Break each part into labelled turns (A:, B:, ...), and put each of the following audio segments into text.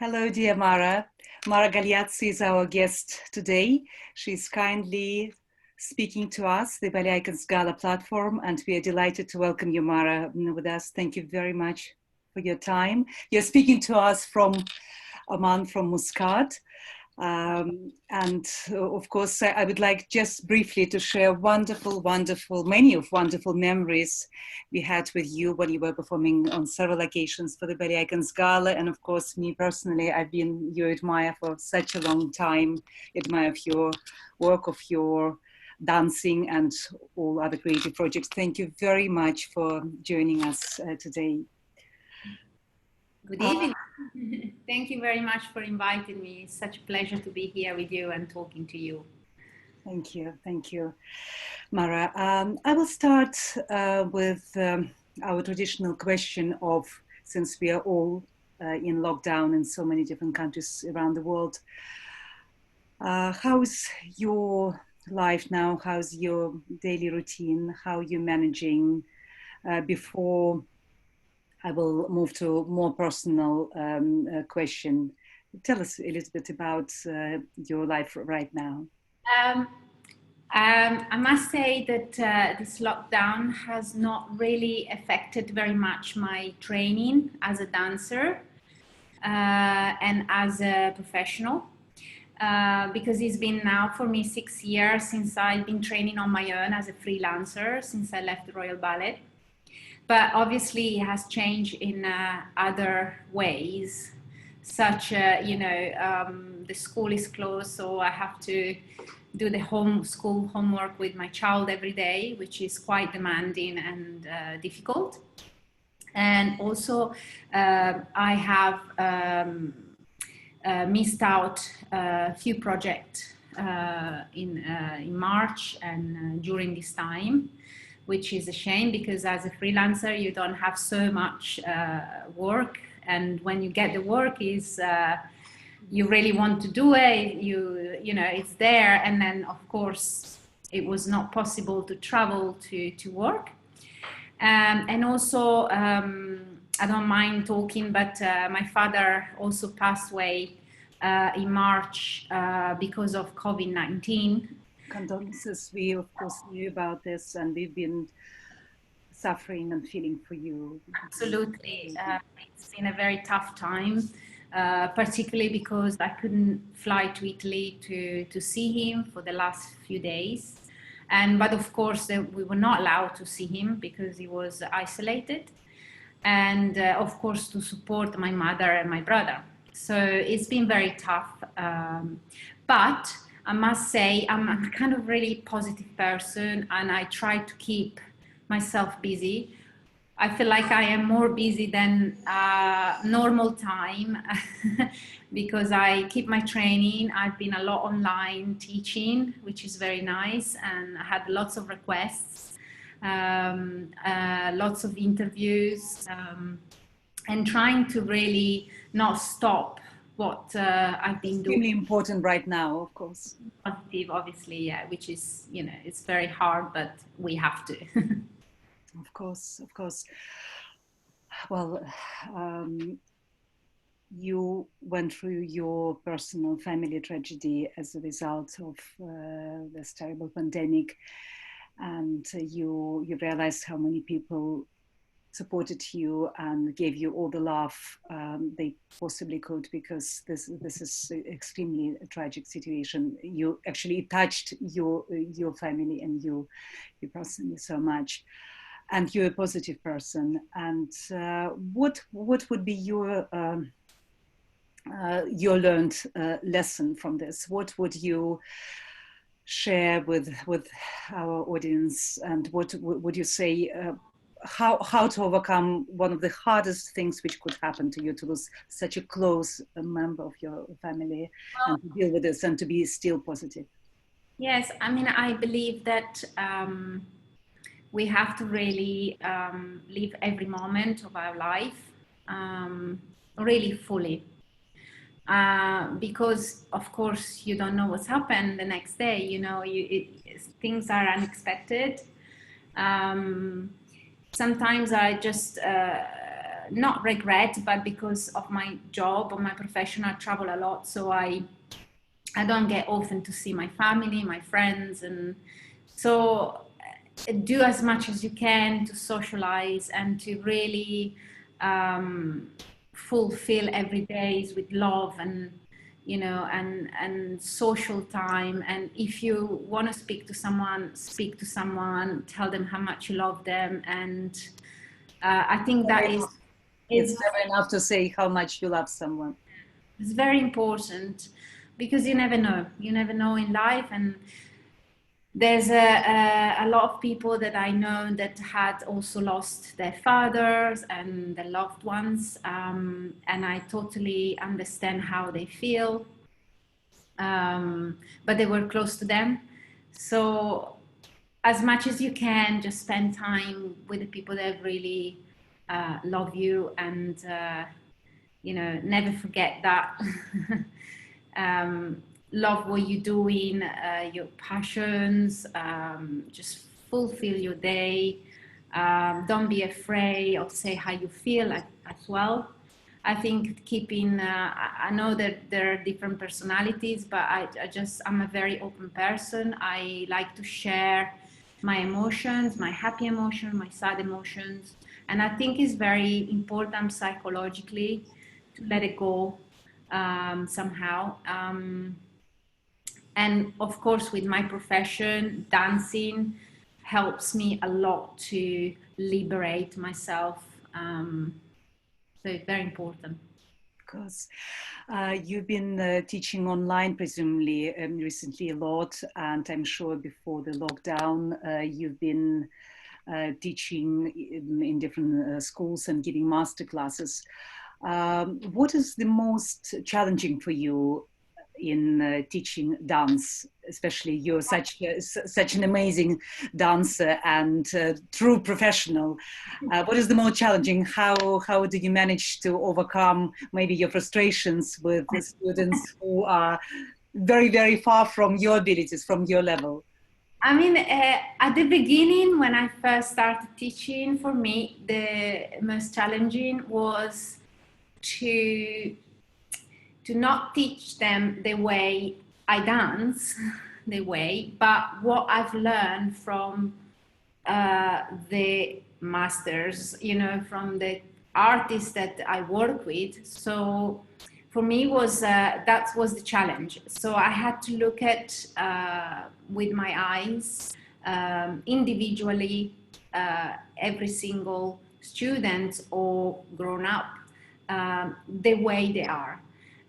A: Hello, dear Mara. Mara Galeazzi is our guest today. She's kindly speaking to us, the Ballet Icons Gala platform, and we are delighted to welcome you, Mara, with us. Thank you very much for your time. You're speaking to us from Oman, from Muscat. And of course, I would like just briefly to share many wonderful memories we had with you when you were performing on several occasions for the Ballet Icons Gala. And of course, me personally, I've been your admirer for such a long time, admire of your work, of your dancing and all other creative projects. Thank you very much for joining us today.
B: Good evening. Thank you very much for inviting me. It's such a pleasure to be here with you and talking to you.
A: Thank you, Mara. I will start with our traditional question of, since we are all in lockdown in so many different countries around the world, how's your life now? How's your daily routine? How are you managing? Before I will move to a more personal question. Tell us a little bit about your life right now.
B: I must say that this lockdown has not really affected very much my training as a dancer and as a professional. Because it's been now for me 6 years since I've been training on my own as a freelancer since I left the Royal Ballet. But obviously it has changed in other ways, such the school is closed, so I have to do the school homework with my child every day, which is quite demanding and difficult. And also I have missed out a few projects in March and during this time, which is a shame because as a freelancer you don't have so much work, and when you get the work is you really want to do it, you know it's there, and then of course it was not possible to travel to work. And also I don't mind talking, but my father also passed away in March because of COVID-19.
A: Condolences. We of course knew about this, and we've been suffering and feeling for you.
B: Absolutely. It's been a very tough time, particularly because I couldn't fly to Italy to see him for the last few days. But of course we were not allowed to see him because he was isolated, and of course to support my mother and my brother. So it's been very tough, but I must say I'm a kind of really positive person, and I try to keep myself busy. I feel like I am more busy than normal time because I keep my training. I've been a lot online teaching, which is very nice, and I had lots of requests, lots of interviews, and trying to really not stop what I've been doing.
A: Extremely important right now, of course.
B: Positive, obviously, yeah, which is, it's very hard, but we have to.
A: Of course. Well, you went through your personal family tragedy as a result of this terrible pandemic, and you realized how many people supported you and gave you all the love they possibly could, because this is extremely a tragic situation. You actually touched your family and you personally so much, and you're a positive person. And what would be your learned lesson from this? What would you share with our audience, and what would you say? How to overcome one of the hardest things which could happen to you, to lose such a close member of your family, and to deal with this and to be still positive?
B: Yes, I mean, I believe that we have to really live every moment of our life really fully. Because of course you don't know what's happened the next day, things are unexpected. Sometimes I just not regret, but because of my job or my profession, I travel a lot. So I don't get often to see my family, my friends. And so do as much as you can to socialize and to really fulfill every day with love and and social time. And if you want to speak to someone, speak to someone, tell them how much you love them. And I think that is
A: it's never enough to say how much you love someone.
B: it's very important, because you never know in life. And there's a lot of people that I know that had also lost their fathers and their loved ones, and I totally understand how they feel, but they were close to them. So as much as you can, just spend time with the people that really love you, and never forget that. Love what you're doing, your passions, just fulfill your day. Don't be afraid of say how you feel as well. I think keeping, I know that there are different personalities, but I'm a very open person. I like to share my emotions, my happy emotions, my sad emotions. And I think it's very important psychologically to let it go somehow. And of course, with my profession, dancing helps me a lot to liberate myself. So it's very important.
A: Because you've been teaching online, presumably, recently a lot, and I'm sure before the lockdown, you've been teaching in different schools and giving master classes. What is the most challenging for you in teaching dance? Especially you're such an amazing dancer and true professional. What is the most challenging? How do you manage to overcome maybe your frustrations with the students who are very, very far from your abilities, from your level?
B: I mean, at the beginning, when I first started teaching, for me, the most challenging was to not teach them the way I dance, the way, but what I've learned from the masters, from the artists that I work with. So for me was that was the challenge. So I had to look at with my eyes individually every single student or grown up the way they are.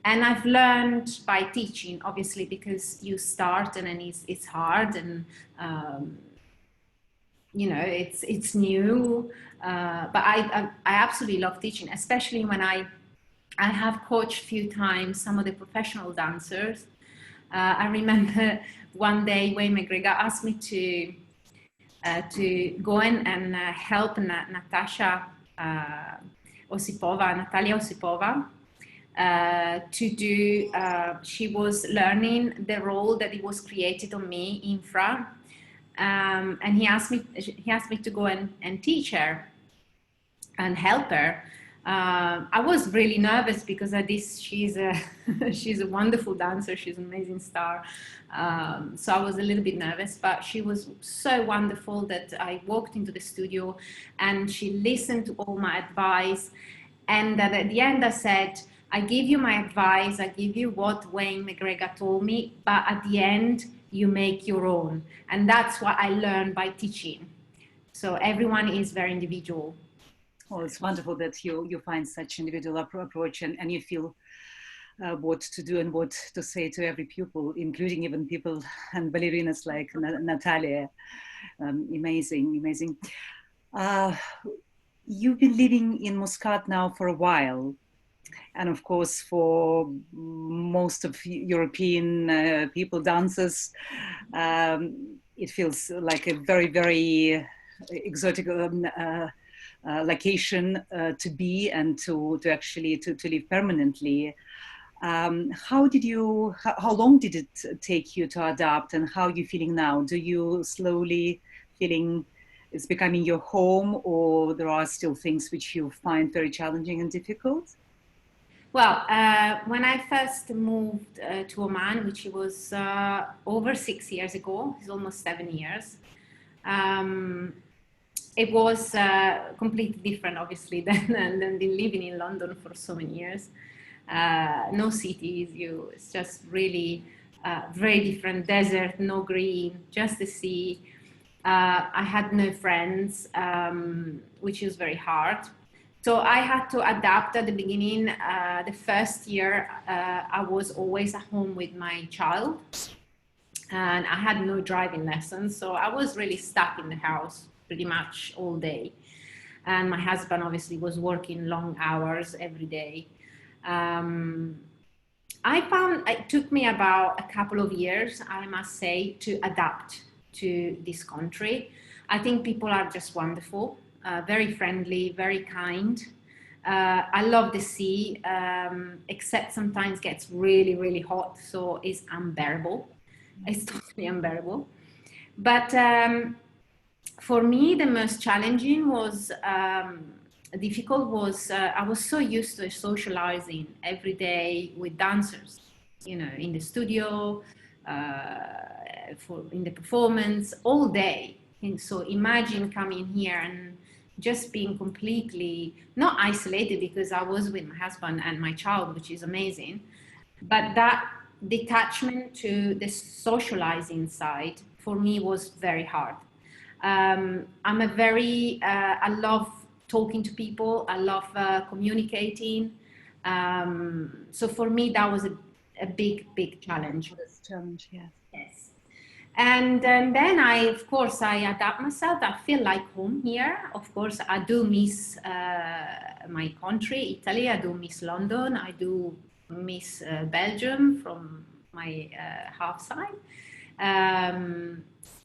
B: And I've learned by teaching, obviously, because you start and then it's hard, and it's new, but I absolutely love teaching, especially when I have coached a few times some of the professional dancers. I remember one day Wayne McGregor asked me to go in and help Natasha Natalia Osipova, to do, she was learning the role that it was created on me, infra, and he asked me to go and teach her and help her. I was really nervous because she's a she's a wonderful dancer. She's an amazing star. So I was a little bit nervous, but she was so wonderful that I walked into the studio and she listened to all my advice. And at the end I said, I give you my advice, I give you what Wayne McGregor told me, but at the end you make your own. And that's what I learned by teaching. So everyone is very individual.
A: Well, it's wonderful that you find such individual approach and you feel what to do and what to say to every pupil, including even people and ballerinas like Natalia. Amazing, amazing. You've been living in Muscat now for a while. And of course, for most of European people, dancers, it feels like a very, very exotic location to be and to actually to live permanently. How long did it take you to adapt, and how are you feeling now? Do you slowly feeling it's becoming your home, or there are still things which you find very challenging and difficult?
B: Well, when I first moved to Oman, which was over 6 years ago, it's almost 7 years, um, it was completely different, obviously, than living in London for so many years. No cities, it's just really very different. Desert, no green, just the sea. I had no friends, which is very hard. So I had to adapt at the beginning. The first year, I was always at home with my child, and I had no driving lessons. So I was really stuck in the house pretty much all day. And my husband obviously was working long hours every day. I found it took me about a couple of years, I must say, to adapt to this country. I think people are just wonderful, very friendly, very kind. I love the sea, except sometimes gets really, really hot, so it's unbearable. It's totally unbearable. But for me, the most challenging was difficult was I was so used to socializing every day with dancers, in the studio, in the performance all day. And so imagine coming here and just being completely not isolated, because I was with my husband and my child, which is amazing, but that detachment to the socializing side for me was very hard. I love talking to people. I love communicating. So for me, that was a big, big challenge.
A: This challenge, yes.
B: Yes. And then of course, I adapt myself. I feel like home here. Of course, I do miss my country, Italy. I do miss London. I do miss Belgium from my half side.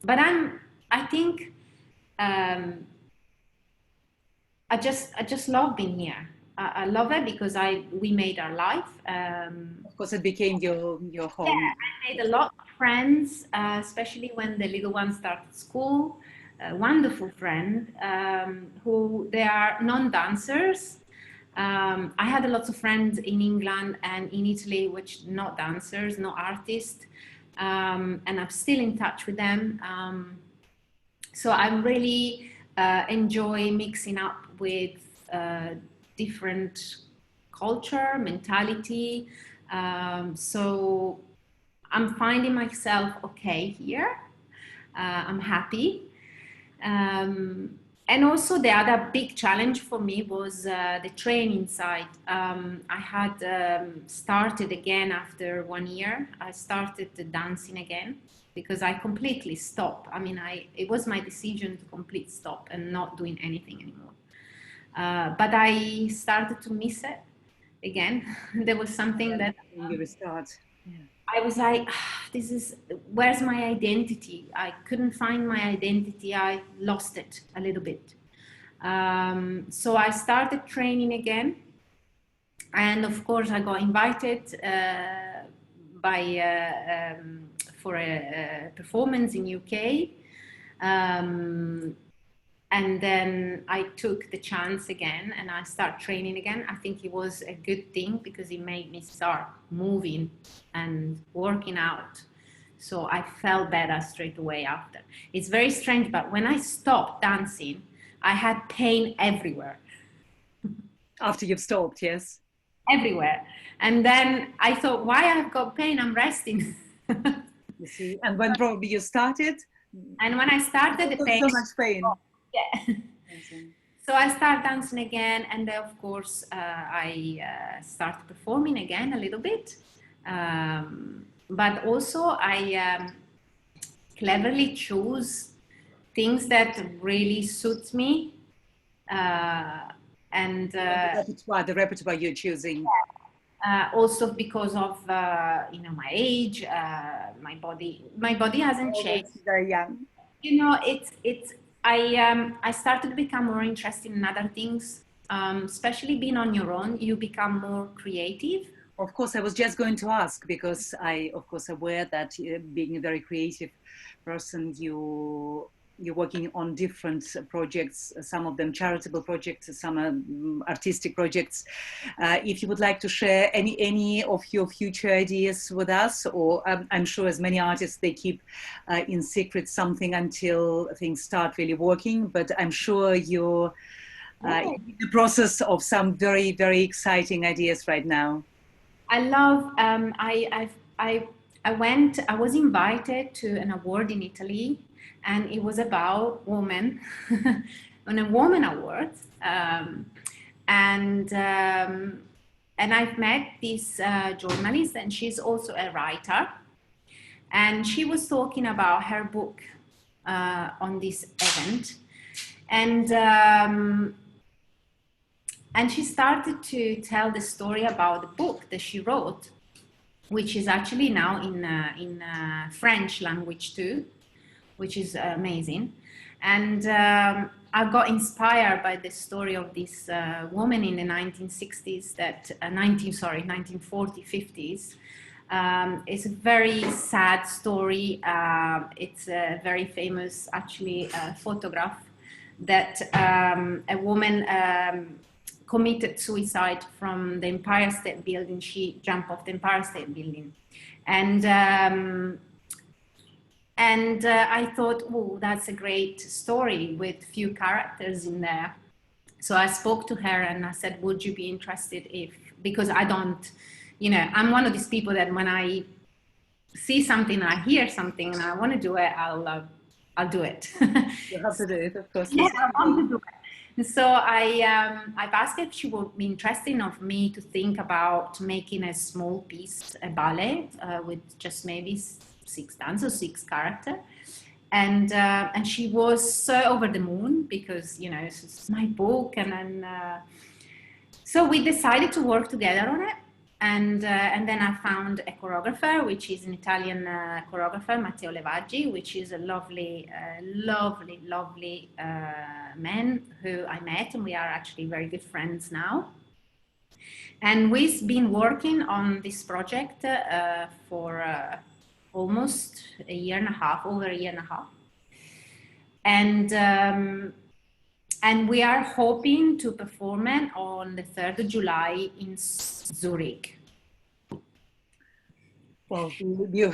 B: But I think I just love being here. I love it because we made our life.
A: Of course, it became your
B: Yeah,
A: home.
B: I made a lot of friends, especially when the little ones started school. A wonderful friend who they are non-dancers. I had a lot of friends in England and in Italy, which not dancers, not artists, and I'm still in touch with them. So I'm really enjoy mixing up with different culture, mentality. So I'm finding myself okay here. I'm happy. And also the other big challenge for me was the training side. I had started again after 1 year. I started dancing again because I completely stopped. I mean, it was my decision to complete stop and not doing anything anymore. But I started to miss it again. There was something that
A: You restart. Yeah.
B: I was like, where's my identity? I couldn't find my identity. I lost it a little bit. So I started training again. And of course, I got invited for a performance in UK. And then I took the chance again and I started training again. I think it was a good thing because it made me start moving and working out. So I felt better straight away after. It's very strange, but when I stopped dancing, I had pain everywhere.
A: After you've stopped, yes.
B: Everywhere. And then I thought, why I've got pain? I'm resting.
A: You see, and when probably you started,
B: And when I started, the pain.
A: so much pain.
B: Yeah. So I started dancing again, and then of course I started performing again a little bit. But also I cleverly chose things that really suit me. And
A: the repertoire you're choosing.
B: also because of my age, my body hasn't changed.
A: Very young.
B: I started to become more interested in other things, especially being on your own. You become more creative.
A: Of course, I was just going to ask because I, of course, aware that being a very creative person, you you're working on different projects, some of them charitable projects, some are artistic projects. If you would like to share any of your future ideas with us, or I'm sure as many artists, they keep in secret something until things start really working, but I'm sure you're in the process of some very, very exciting ideas right now.
B: I love. I was invited to an award in Italy, and it was about women, on a woman award, and I've met this journalist, and she's also a writer, and she was talking about her book on this event, and. And she started to tell the story about the book that she wrote, which is actually now in French language too, which is amazing. And I got inspired by the story of this woman in the 1960s, 1940, 50s. It's a very sad story. It's a very famous, actually, photograph that a woman committed suicide from the Empire State Building. She jumped off the Empire State Building, and I thought, oh, that's a great story with few characters in there. So I spoke to her and I said, would you be interested if, because I don't, I'm one of these people that when I see something, I hear something and I want to do it, I'll do it.
A: You have to do it, of course.
B: Yeah, I want to do it. So I've asked if she would be interested of me to think about making a small piece, a ballet with just maybe 6 dancers, 6 characters. And she was so over the moon because, it's my book. And then, so we decided to work together on it. And then I found a choreographer, which is an Italian choreographer, Matteo Levaggi, which is a lovely man who I met, and we are actually very good friends now. And we've been working on this project for almost a year and a half, over a year and a half. And we are hoping to perform it on the 3rd of July in Zurich.
A: Well, we're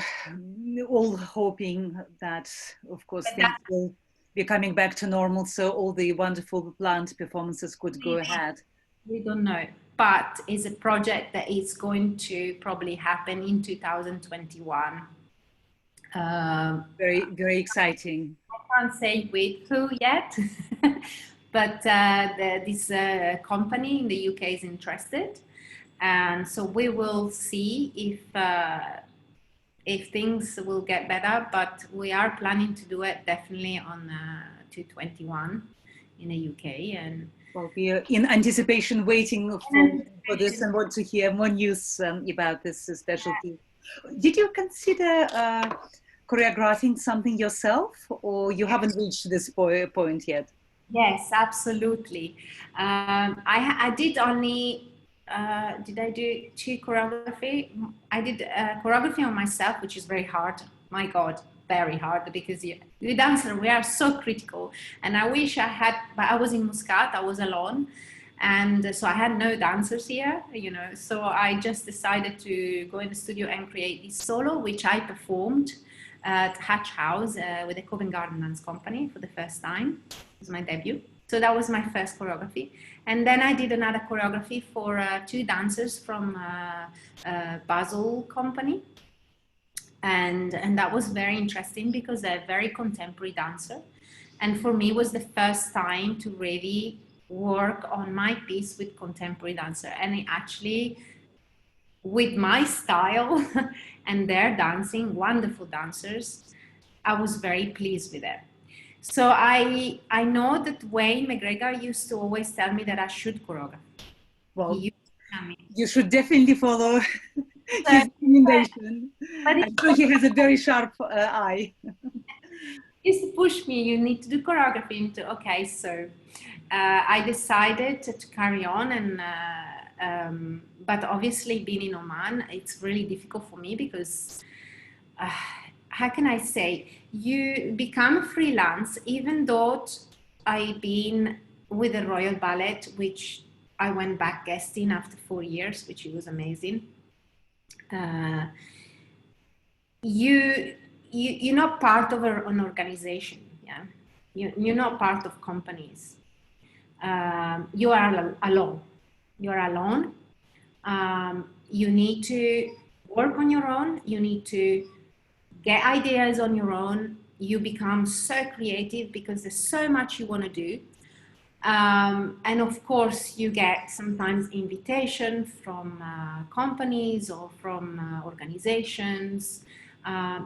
A: all hoping that, of course, things will be coming back to normal, so all the wonderful planned performances could go ahead.
B: We don't know, but it's a project that is going to probably happen in 2021.
A: Very, very exciting.
B: I can't say with who yet, but this company in the UK is interested, and so we will see if things will get better. But we are planning to do it definitely on 2021 in the UK. And
A: well, we are in anticipation, waiting for this, and want to hear more news about this specialty. Did you consider choreographing something yourself, or you haven't reached this point yet?
B: Yes, absolutely. I did only, did I do 2 choreography? I did choreography on myself, which is very hard. My God, very hard, because you dancer, we are so critical. And I wish I had, but I was in Muscat, I was alone. And so I had no dancers here, so I just decided to go in the studio and create this solo, which I performed at Hatch House with the Covent Garden Dance Company for the first time. It was my debut. So that was my first choreography. And then I did another choreography for 2 dancers from Basel Company. And that was very interesting because they're very contemporary dancer. And for me, it was the first time to really work on my piece with contemporary dancer. And it actually, with my style and their dancing, wonderful dancers, I was very pleased with it. So I know that Wayne McGregor used to always tell me that I should choreograph.
A: Well, you should definitely follow his recommendation. I'm sure he has a very sharp eye.
B: He used to push me, you need to do choreography. Okay, so I decided to carry on, and but obviously being in Oman, it's really difficult for me because how can I say, you become freelance, even though I've been with the Royal Ballet, which I went back guesting after 4 years, which was amazing. You're not part of an organization. Yeah, you're not part of companies. You are alone. You're alone. You need to work on your own. You need to get ideas on your own. You become so creative because there's so much you want to do. And of course, you get sometimes invitation from companies or from organizations.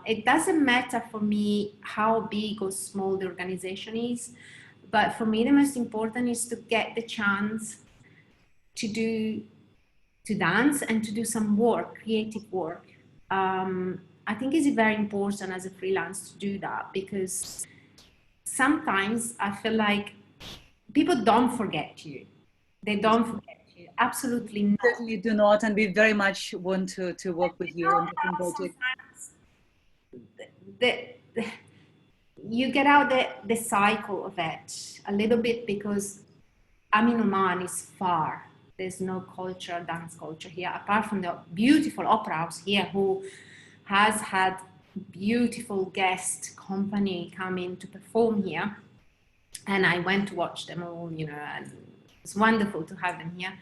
B: It doesn't matter for me how big or small the organization is, but for me, the most important is to get the chance to dance and to do some work, creative work. I think it's very important as a freelance to do that, because sometimes I feel like people don't forget you. They don't forget you. Absolutely not.
A: Certainly do not, and we very much want to work with you on different projects.
B: You get out the cycle of it a little bit, because Amin Oman is far. There's no culture, dance culture here, apart from the beautiful opera house here, who has had beautiful guest company come in to perform here. And I went to watch them all, and it's wonderful to have them here.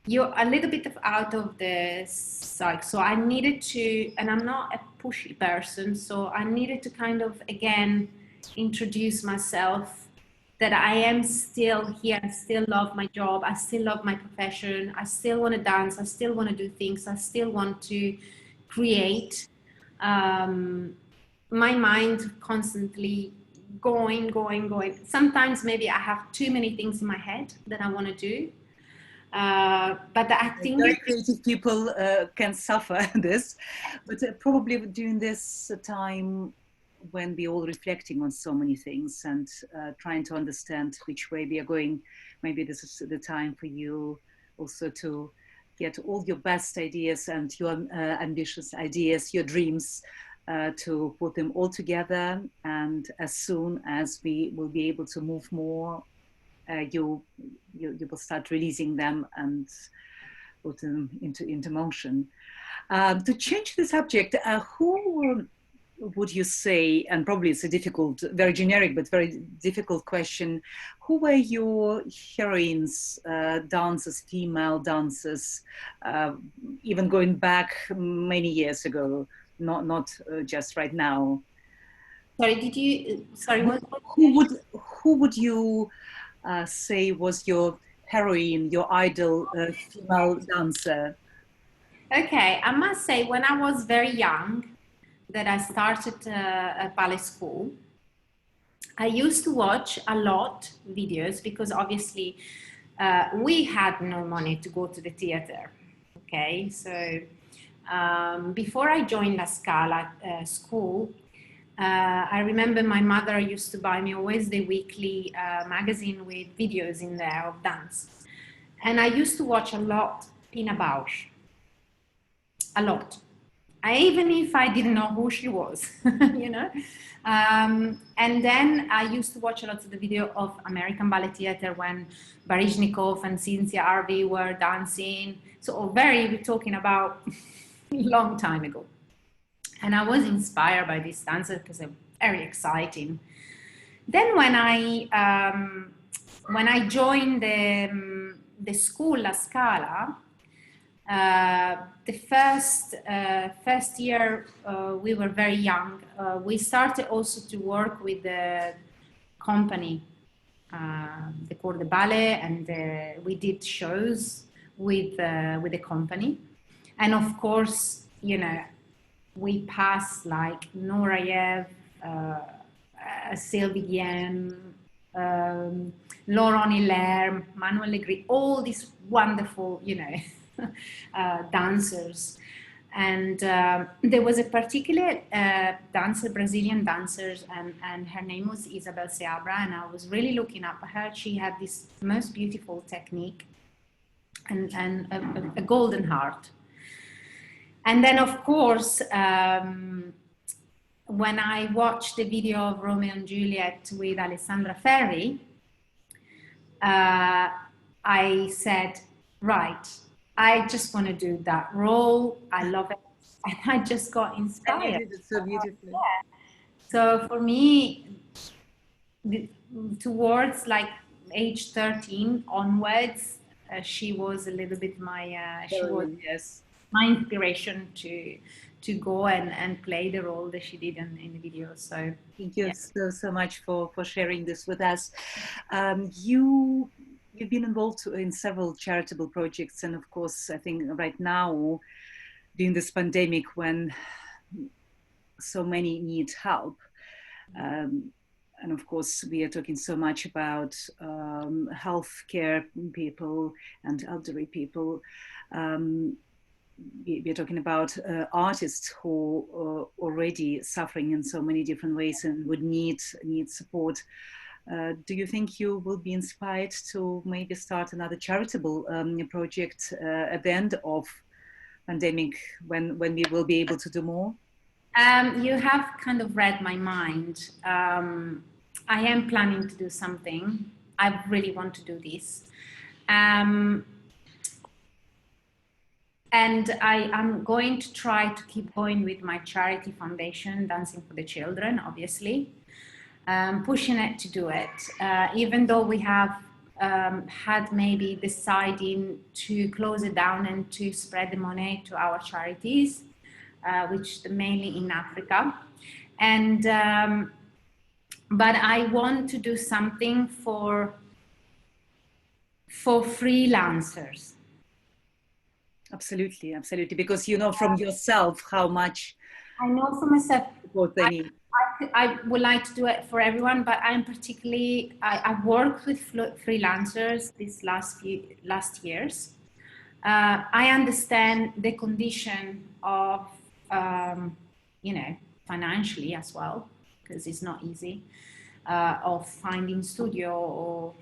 B: You're a little bit out of the cycle. So I needed to, and I'm not a pushy person, so I needed to kind of, again, introduce myself that I am still here. I still love my job. I still love my profession. I still want to dance. I still want to do things. I still want to create. My mind constantly going. Sometimes maybe I have too many things in my head that I want to do. But I think
A: very creative people can suffer this, but probably during this time when we're all reflecting on so many things and trying to understand which way we are going, maybe this is the time for you also to get all your best ideas and your ambitious ideas, your dreams, to put them all together. And as soon as we will be able to move more, you will start releasing them and put them into motion. To change the subject, who would you say, and probably it's a difficult, very generic, but very difficult question, who were your heroines, dancers, female dancers, even going back many years ago, not just right now?
B: Sorry,
A: who would you say was your heroine, your idol female dancer?
B: Okay, I must say, when I was very young, that I started a ballet school, I used to watch a lot videos, because obviously we had no money to go to the theater. Okay, so before I joined La Scala school, I remember my mother used to buy me always the weekly magazine with videos in there of dance. And I used to watch a lot Pina Bausch. A lot. Even if I didn't know who she was, and then I used to watch a lot of the video of American Ballet Theater when Baryshnikov and Cynthia Harvey were dancing. So we're talking about a long time ago. And I was inspired by these dances because they're very exciting. Then when I joined the school La Scala, the first year we were very young. We started also to work with the company, the Corps de Ballet, and we did shows with the company. And of course, we passed like Norayev, Sylvie Guillem, Laurent Hilaire, Manuel Legris, all these wonderful, dancers. And there was a particular dancer, Brazilian dancer, and her name was Isabel Seabra, and I was really looking up at her. She had this most beautiful technique and a golden heart. And then, of course, when I watched the video of Romeo and Juliet with Alessandra Ferri, I said, right, I just want to do that role. I love it. And I just got
A: And you
B: inspired.
A: did it so beautifully.
B: So for me, towards like age 13 onwards, she was a little bit my, she was
A: Yes.
B: my inspiration to go and play the role that she did in the video. So
A: Thank you
B: yeah.
A: so much for sharing this with us. You've been involved in several charitable projects, and of course, I think right now, during this pandemic, when so many need help, and of course, we are talking so much about healthcare people and elderly people. We're talking about artists who are already suffering in so many different ways and would need support. Do you think you will be inspired to maybe start another charitable project at the end of pandemic, when we will be able to do more?
B: You have kind of read my mind. I am planning to do something. I really want to do this. And I'm going to try to keep going with my charity foundation, Dancing for the Children, obviously, pushing it to do it. Even though we have had maybe deciding to close it down and to spread the money to our charities, which mainly in Africa. And but I want to do something for freelancers.
A: Absolutely, absolutely, because you know from yourself how much
B: I know for myself,
A: support they need.
B: I would like to do it for everyone, but I'm particularly, I've worked with freelancers these last years. I understand the condition of, you know, financially as well, because it's not easy, of finding studio or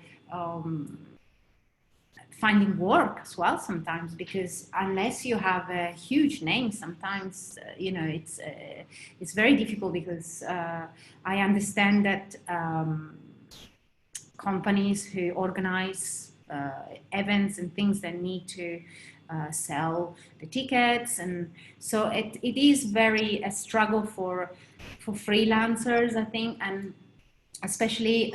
B: finding work as well sometimes, because unless you have a huge name, sometimes you know, it's very difficult, because I understand that companies who organize events and things that need to sell the tickets, and so it is very a struggle for freelancers, I think, and especially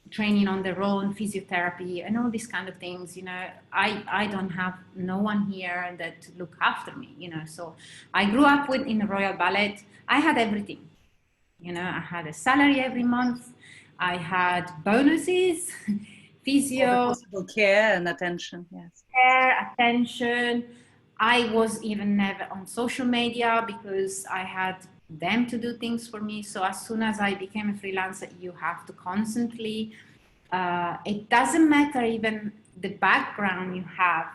B: training on their own, physiotherapy and all these kind of things. You know, I don't have no one here that look after me, you know. So I grew up in the Royal Ballet. I had everything, you know. I had a salary every month, I had bonuses,
A: All the
B: physio,
A: possible care and attention, yes.
B: care, attention. I was even never on social media because I had them to do things for me. So as soon as I became a freelancer, you have to constantly, it doesn't matter even the background you have,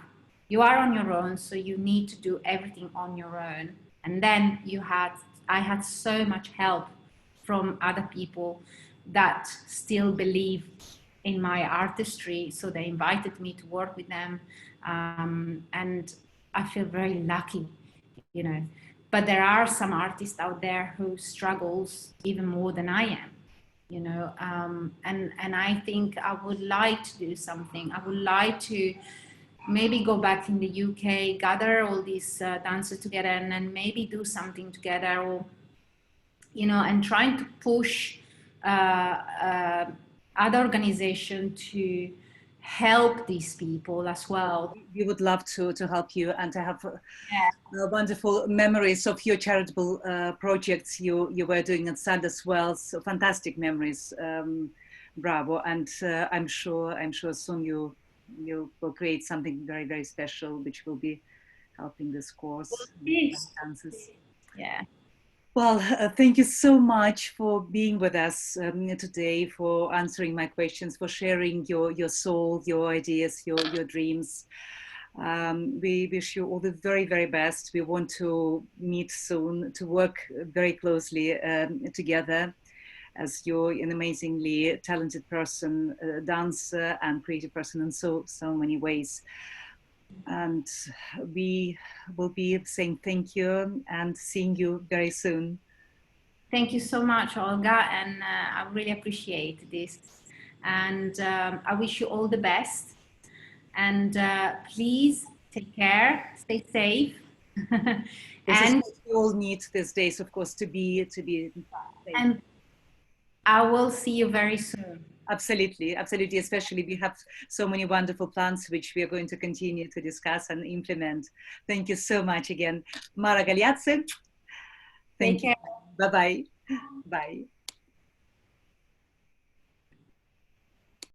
B: you are on your own. So you need to do everything on your own. And then I had so much help from other people that still believe in my artistry. So they invited me to work with them. And I feel very lucky, you know. But there are some artists out there who struggles even more than I am, you know. And I think I would like to do something. I would like to maybe go back in the UK, gather all these dancers together, and maybe do something together, or, you know, and trying to push other organization to help these people as well.
A: We would love to help you and to have
B: Yeah.
A: wonderful memories of your charitable projects you were doing at SAD as well. So fantastic memories, bravo! And I'm sure soon you will create something very special, which will be helping this course. Dances.
B: Yeah.
A: Well, thank you so much for being with us today, for answering my questions, for sharing your soul, your ideas, your dreams. We wish you all the very best. We want to meet soon, to work very closely together, as you're an amazingly talented person, dancer and creative person in so many ways. And we will be saying thank you and seeing you very soon.
B: Thank you so much, Olga, and I really appreciate this. And I wish you all the best. And please take care, stay safe.
A: This is
B: And
A: what we all need these days, of course, to be safe.
B: and I will see you very soon.
A: Absolutely, absolutely. Especially we have so many wonderful plans which we are going to continue to discuss and implement. Thank you so much again, Mara Galeazzi. Thank
B: Take
A: you.
B: care.
A: Bye-bye. Bye.